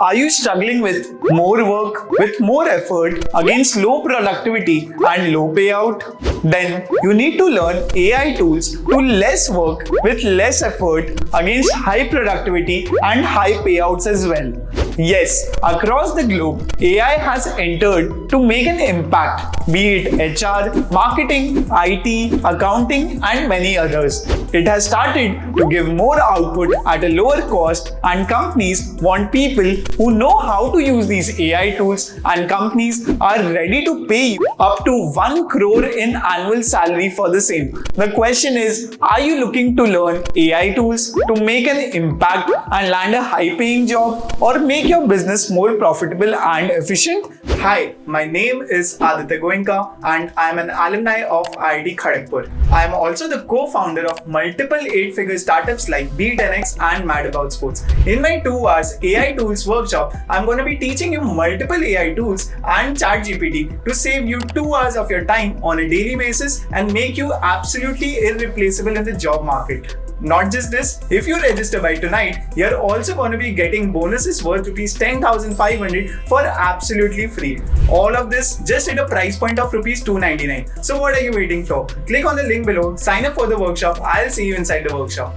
Are you struggling with more work, with more effort against low productivity and low payout? Then you need to learn AI tools to less work with less effort against high productivity and high payouts as well. Yes, across the globe, AI has entered to make an impact, be it HR, marketing, IT, accounting, and many others. It has started to give more output at a lower cost, and companies want people who know how to use these AI tools, and companies are ready to pay you up to 1 crore in annual salary for the same. The question is, are you looking to learn AI tools to make an impact and land a high-paying job, or make your business more profitable and efficient? Hi, my name is Aditya Goenka and I am an alumni of IIT Kharagpur. I am also the co-founder of multiple 8-figure startups like B10X and Mad About Sports. In my 2 hours AI tools workshop, I am going to be teaching you multiple AI tools and ChatGPT to save you 2 hours of your time on a daily basis and make you absolutely irreplaceable in the job market. Not just this, if you register by tonight, you're also going to be getting bonuses worth rupees 10,500 for absolutely free. All of this just at a price point of rupees 299. So what are you waiting for? Click on the link below, sign up for the workshop. I'll see you inside the workshop.